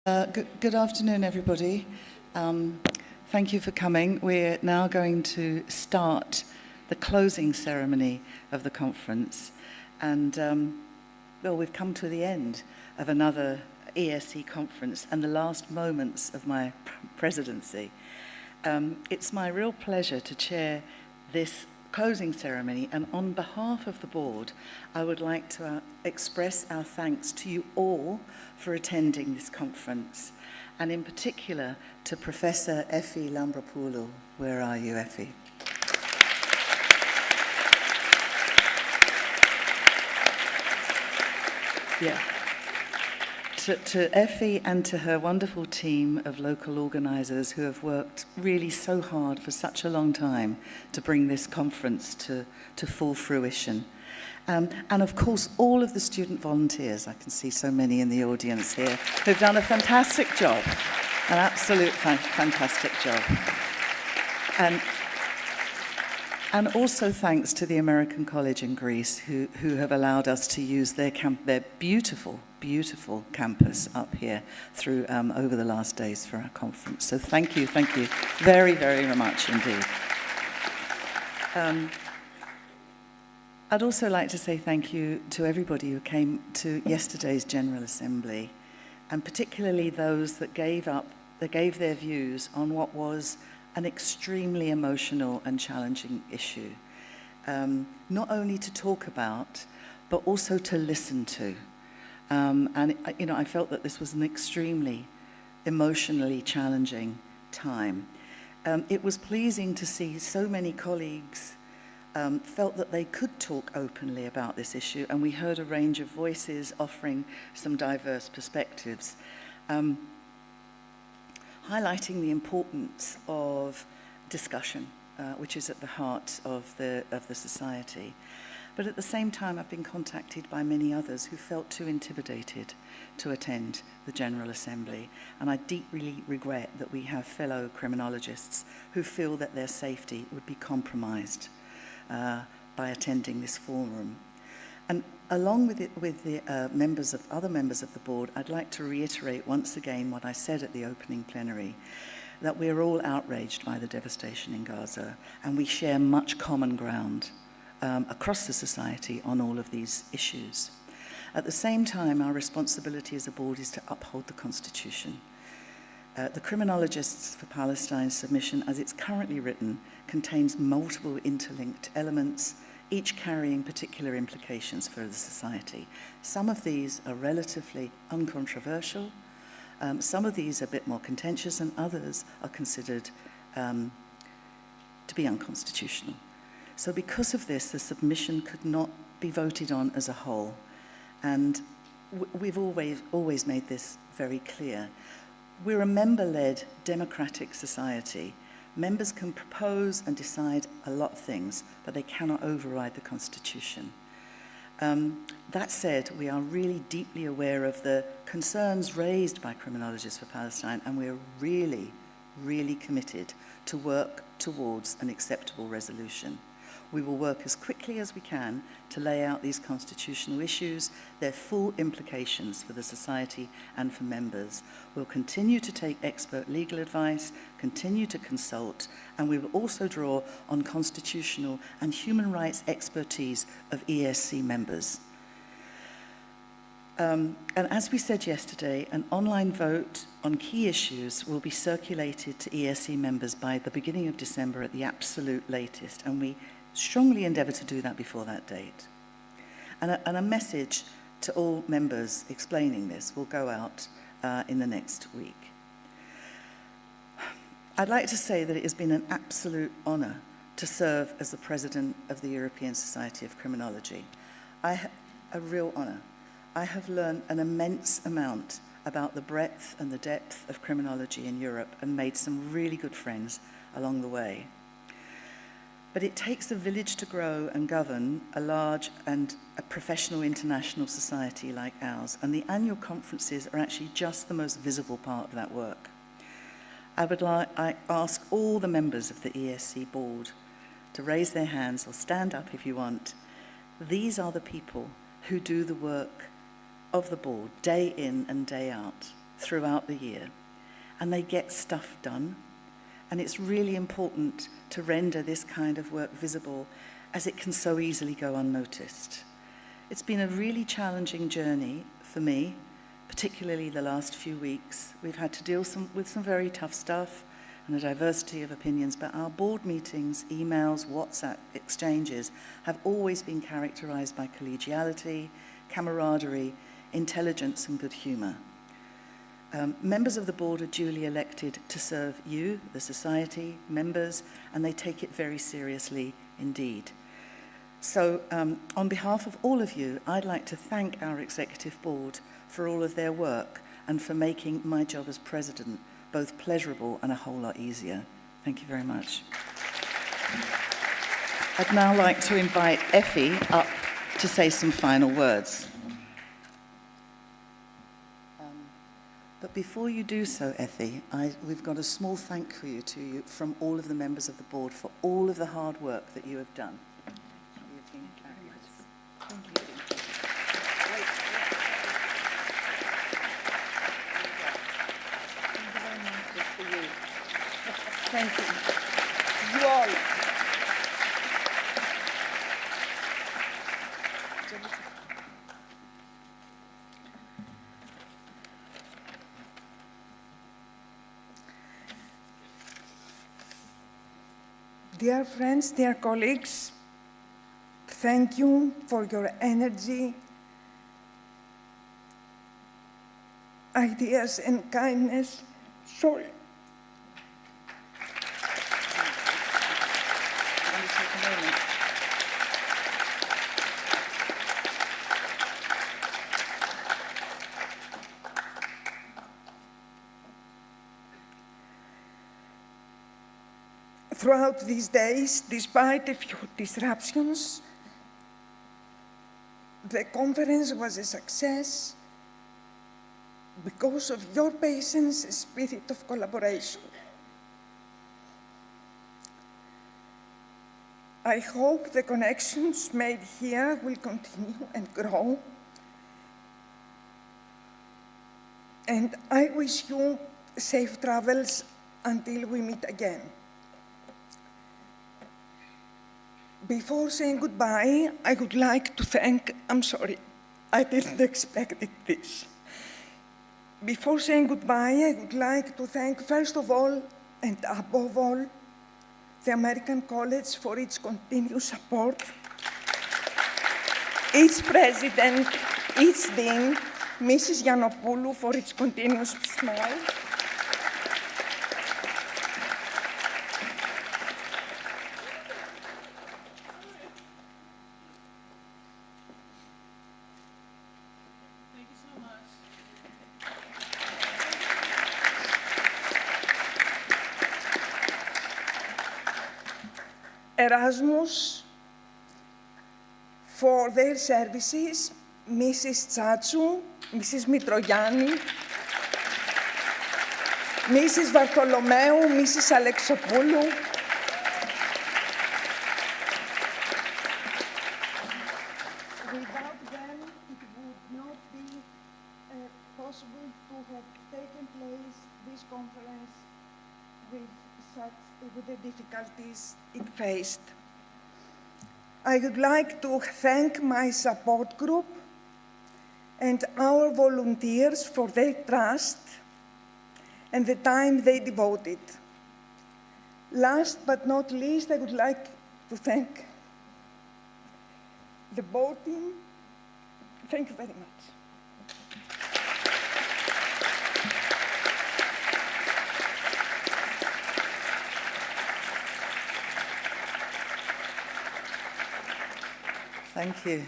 Good afternoon, everybody. Thank you for coming. We're now going to start the closing ceremony of the conference. And, well, we've come to the end of another ESC conference and the last moments of my presidency. It's my real pleasure to chair this closing ceremony, and on behalf of the board, I would like to express our thanks to you all for attending this conference, and in particular to Professor Effie Lambrapoulou. Where are you, Effie? Yeah. To Effie and to her wonderful team of local organisers who have worked really so hard for such a long time to bring this conference to full fruition. And of course, all of the student volunteers, I can see so many in the audience here, who've done a fantastic job, an absolute fantastic job. And also thanks to the American College in Greece, who have allowed us to use their beautiful campus up here through over the last days for our conference. So thank you very, very much indeed. I'd also like to say thank you to everybody who came to yesterday's General Assembly, and particularly those that gave their views on what was an extremely emotional and challenging issue, not only to talk about, but also to listen to. And I felt that this was an extremely emotionally challenging time. It was pleasing to see so many colleagues felt that they could talk openly about this issue, and we heard a range of voices offering some diverse perspectives, highlighting the importance of discussion, which is at the heart of the society. But at the same time, I've been contacted by many others who felt too intimidated to attend the General Assembly. And I deeply regret that we have fellow criminologists who feel that their safety would be compromised by attending this forum. And along with the other members of the board, I'd like to reiterate once again what I said at the opening plenary, that we're all outraged by the devastation in Gaza, and we share much common ground across the society on all of these issues. At the same time, our responsibility as a board is to uphold the Constitution. The Criminologists for Palestine submission, as it's currently written, contains multiple interlinked elements, each carrying particular implications for the society. Some of these are relatively uncontroversial, some of these are a bit more contentious, and others are considered to be unconstitutional. So because of this, the submission could not be voted on as a whole. And we've always made this very clear. We're a member-led democratic society. Members can propose and decide a lot of things, but they cannot override the Constitution. That said, we are really deeply aware of the concerns raised by Criminologists for Palestine, and we're really, really committed to work towards an acceptable resolution. We will work as quickly as we can to lay out these constitutional issues, their full implications for the society and for members. We'll continue to take expert legal advice, continue to consult, and we will also draw on constitutional and human rights expertise of ESC members. And as we said yesterday, an online vote on key issues will be circulated to ESC members by the beginning of December at the absolute latest, and we strongly endeavour to do that before that date. And a message to all members explaining this will go out in the next week. I'd like to say that it has been an absolute honour to serve as the president of the European Society of Criminology. A real honour. I have learned an immense amount about the breadth and the depth of criminology in Europe and made some really good friends along the way. But it takes a village to grow and govern a large and a professional international society like ours, and the annual conferences are actually just the most visible part of that work. I ask all the members of the ESC board to raise their hands, or stand up if you want. These are the people who do the work of the board day in and day out throughout the year, and they get stuff done. And it's really important to render this kind of work visible, as it can so easily go unnoticed. It's been a really challenging journey for me, particularly the last few weeks. We've had to deal with some very tough stuff and a diversity of opinions, but our board meetings, emails, WhatsApp exchanges have always been characterized by collegiality, camaraderie, intelligence, and good humor. Members of the board are duly elected to serve you, the society, members, and they take it very seriously indeed. So on behalf of all of you, I'd like to thank our executive board for all of their work and for making my job as president both pleasurable and a whole lot easier. Thank you very much. I'd now like to invite Effie up to say some final words. But before you do so, Effie, we've got a small thank you to you from all of the members of the board for all of the hard work that you have done. You've been fabulous. Thank you. Thank you. You all. Dear friends, dear colleagues, thank you for your energy, ideas, and kindness. Sorry. Throughout these days, despite a few disruptions, the conference was a success because of your patience and spirit of collaboration. I hope the connections made here will continue and grow. And I wish you safe travels until we meet again. Before saying goodbye, I would like to thank, I'm sorry, I didn't expect this. Before saying goodbye, I would like to thank, first of all, and above all, the American College for its continued support, its president, its dean, Mrs. Yiannopoulou, for its continuous smile, Erasmus, for their services, Mrs. Tsatsou, Mrs. Mitrogianni, Mrs. Bartholomeou, Mrs. Alexopoulou, without them, it would not be possible to have taken place this conference with the difficulties it faced. I would like to thank my support group and our volunteers for their trust and the time they devoted. Last but not least, I would like to thank the board team. Thank you very much. Thank you.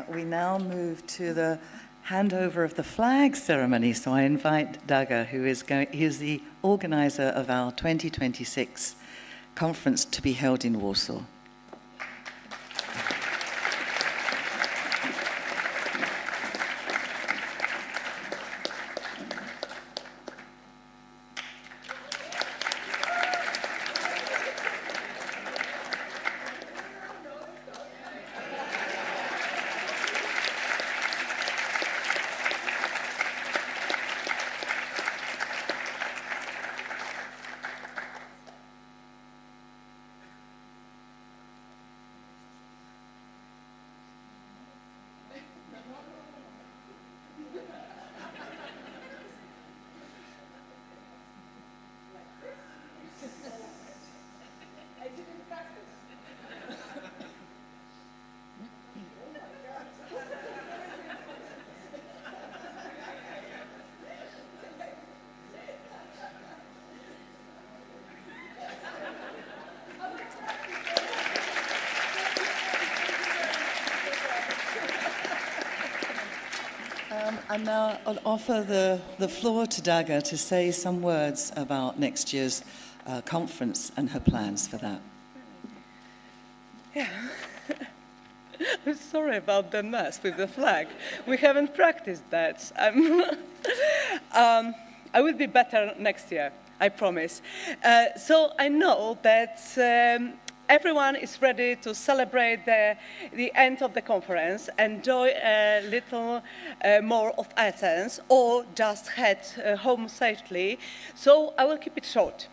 We now move to the handover of the flag ceremony. So I invite Daga, who is the organizer of our 2026 conference to be held in Warsaw. And now I'll offer the floor to Daga to say some words about next year's conference and her plans for that. Yeah. I'm sorry about the mess with the flag. We haven't practiced that. I will be better next year, I promise. So I know that everyone is ready to celebrate the end of the conference, enjoy a little more of Athens, or just head home safely. So I will keep it short.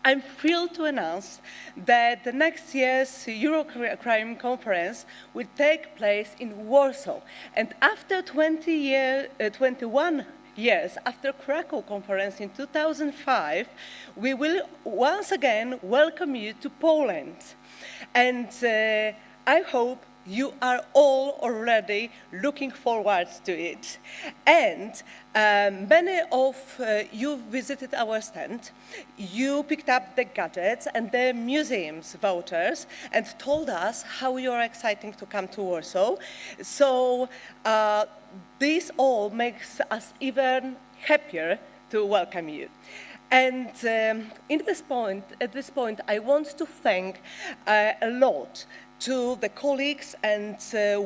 I'm thrilled to announce that the next year's EuroCrim conference will take place in Warsaw. And after 21 years after Krakow conference in 2005, we will once again welcome you to Poland. And I hope you are all already looking forward to it. And many of you visited our stand. You picked up the gadgets and the museum's vouchers and told us how you are excited to come to Warsaw. So this all makes us even happier to welcome you. And at this point, I want to thank a lot to the colleagues and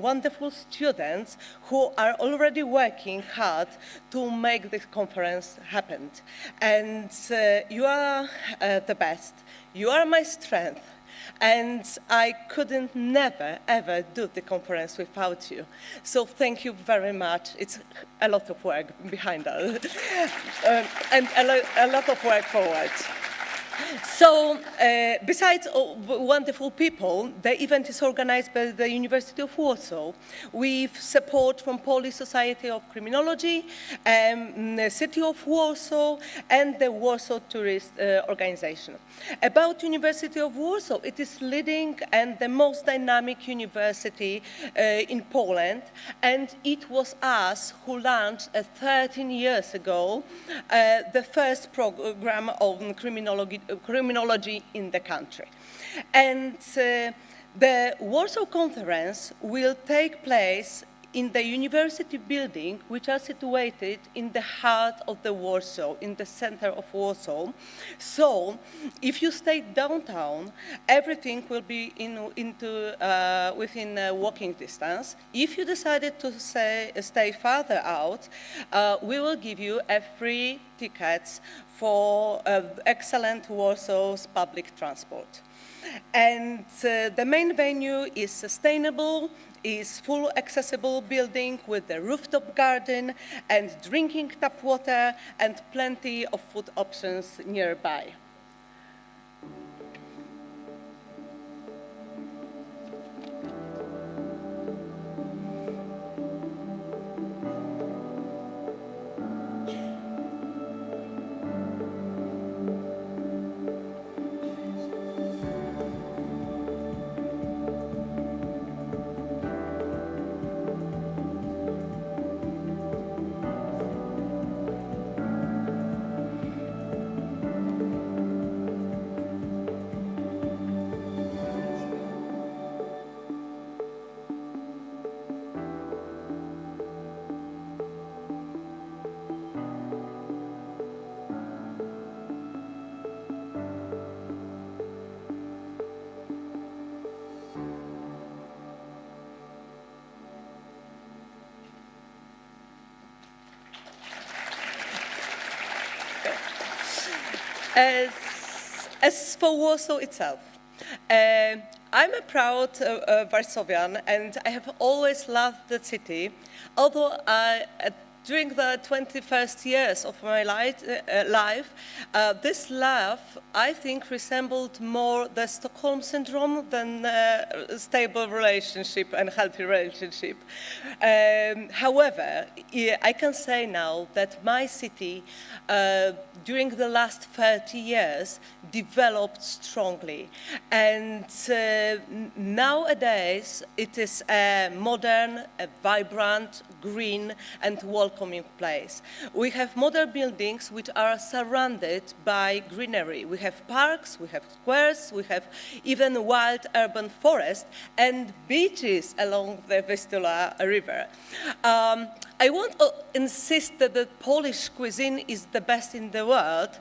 wonderful students who are already working hard to make this conference happen. And you are the best. You are my strength. And I couldn't never, ever do the conference without you. So thank you very much. It's a lot of work behind us and a lot of work forward. So, besides wonderful people, the event is organized by the University of Warsaw with support from Polish Society of Criminology, the City of Warsaw, and the Warsaw Tourist Organization. About University of Warsaw, it is leading and the most dynamic university in Poland, and it was us who launched 13 years ago the first program on criminology in the country. And the Warsaw Conference will take place in the university building, which are situated in the heart of the Warsaw, in the center of Warsaw. So, if you stay downtown, everything will be within walking distance. If you decided to stay farther out, we will give you a free tickets for excellent Warsaw's public transport. And the main venue is sustainable, is full accessible building with a rooftop garden and drinking tap water and plenty of food options nearby. As for Warsaw itself, I'm a proud Warsawian, and I have always loved the city, although during the 21st years of my life, this love, I think, resembled more the Stockholm syndrome than a stable relationship and healthy relationship. However, I can say now that my city, during the last 30 years, developed strongly. And nowadays, it is a modern, a vibrant, green, and welcoming place. We have modern buildings which are surrounded by greenery. We have parks, we have squares, we have even wild urban forest and beaches along the Vistula River. I won't insist that the Polish cuisine is the best in the world,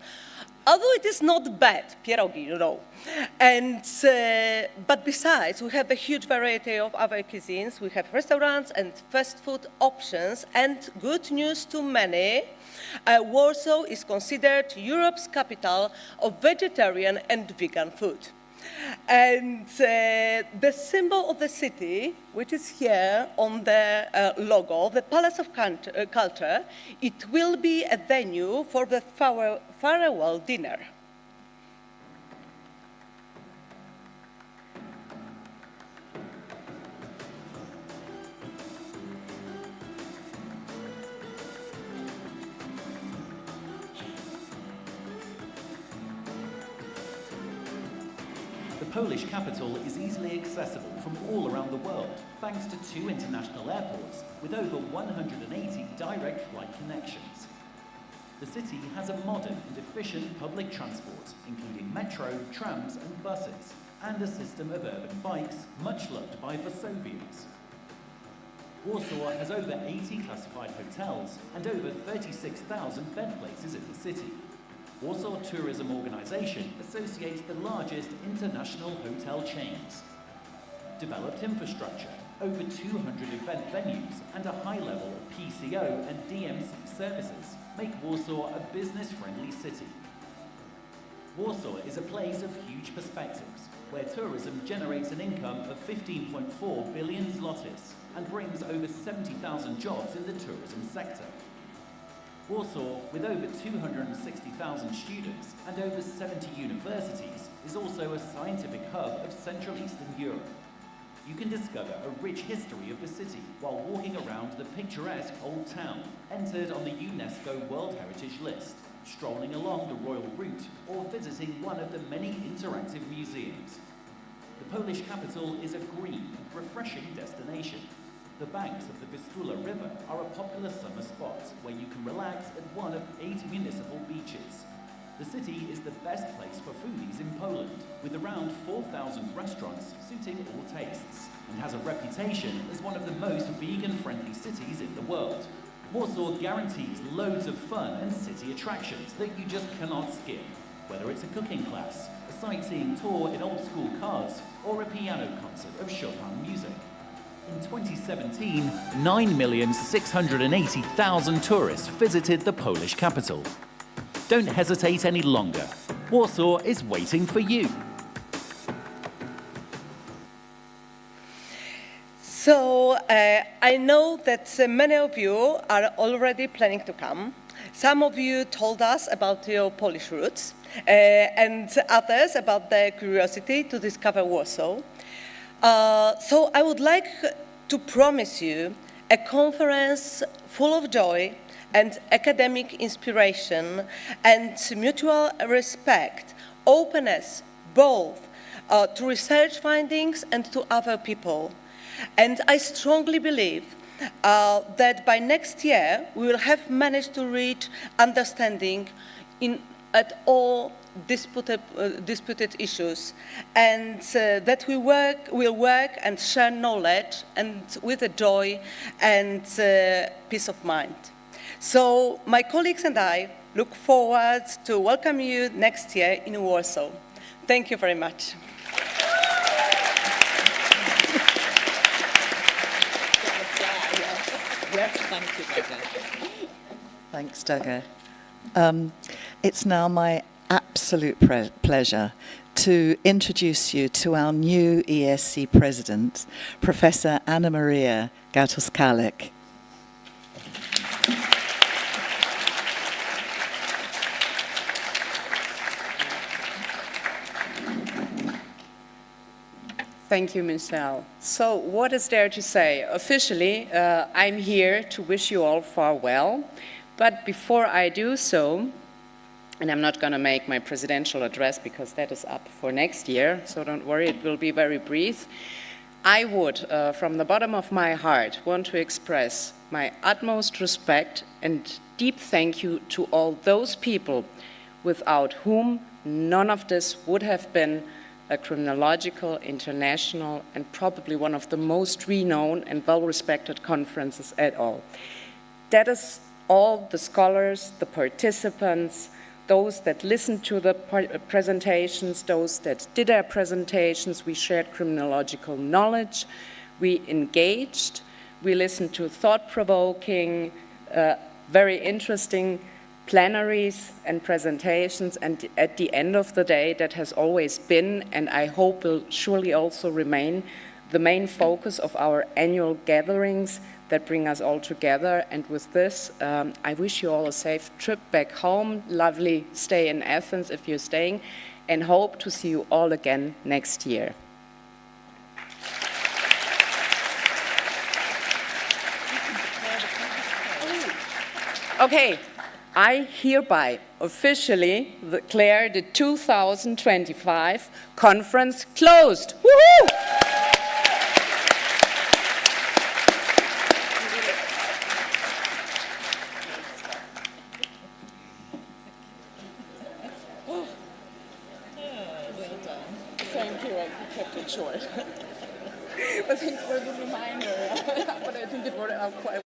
although it is not bad, pierogi, you know. And, but besides, we have a huge variety of other cuisines. We have restaurants and fast food options, and good news to many, Warsaw is considered Europe's capital of vegetarian and vegan food. And the symbol of the city, which is here on the logo, the Palace of Culture, it will be a venue for the farewell dinner. The Polish capital is easily accessible from all around the world, thanks to 2 international airports with over 180 direct flight connections. The city has a modern and efficient public transport, including metro, trams and buses, and a system of urban bikes much loved by Warsawians. Warsaw has over 80 classified hotels and over 36,000 bed places in the city. Warsaw Tourism Organization associates the largest international hotel chains. Developed infrastructure, over 200 event venues, and a high level of PCO and DMC services make Warsaw a business-friendly city. Warsaw is a place of huge perspectives, where tourism generates an income of 15.4 billion zlotys and brings over 70,000 jobs in the tourism sector. Warsaw, with over 260,000 students and over 70 universities, is also a scientific hub of Central Eastern Europe. You can discover a rich history of the city while walking around the picturesque Old Town, entered on the UNESCO World Heritage List, strolling along the Royal Route, or visiting one of the many interactive museums. The Polish capital is a green and refreshing destination. The banks of the Vistula River are a popular summer spot where you can relax at one of 8 municipal beaches. The city is the best place for foodies in Poland, with around 4,000 restaurants suiting all tastes, and has a reputation as one of the most vegan-friendly cities in the world. Warsaw guarantees loads of fun and city attractions that you just cannot skip, whether it's a cooking class, a sightseeing tour in old-school cars, or a piano concert of Chopin music. In 2017, 9,680,000 tourists visited the Polish capital. Don't hesitate any longer. Warsaw is waiting for you. So I know that many of you are already planning to come. Some of you told us about your Polish roots, and others about their curiosity to discover Warsaw. So I would like to promise you a conference full of joy and academic inspiration and mutual respect, openness, both to research findings and to other people. And I strongly believe that by next year we will have managed to reach understanding at all disputed issues, and that we will work and share knowledge and with a joy and peace of mind. So my colleagues and I look forward to welcome you next year in Warsaw. Thank you very much. Thanks, Doga. It's now my absolute pleasure to introduce you to our new ESC president, Professor Anna Maria Gautos-Kalek. Thank you, Michelle. So what is there to say? Officially, I'm here to wish you all farewell. But before I do so, and I'm not going to make my presidential address because that is up for next year, so don't worry, it will be very brief. I would, from the bottom of my heart, want to express my utmost respect and deep thank you to all those people without whom none of this would have been a criminological, international, and probably one of the most renowned and well-respected conferences at all. That is all the scholars, the participants, those that listened to the presentations, those that did their presentations. We shared criminological knowledge, we engaged, we listened to thought-provoking, very interesting plenaries and presentations, and at the end of the day, that has always been, and I hope will surely also remain, the main focus of our annual gatherings that bring us all together. And with this, I wish you all a safe trip back home, lovely stay in Athens if you're staying, and hope to see you all again next year. Okay, I hereby officially declare the 2025 conference closed. Woohoo! Thank you, I kept it short. But thanks for the reminder. But I think it worked out quite well.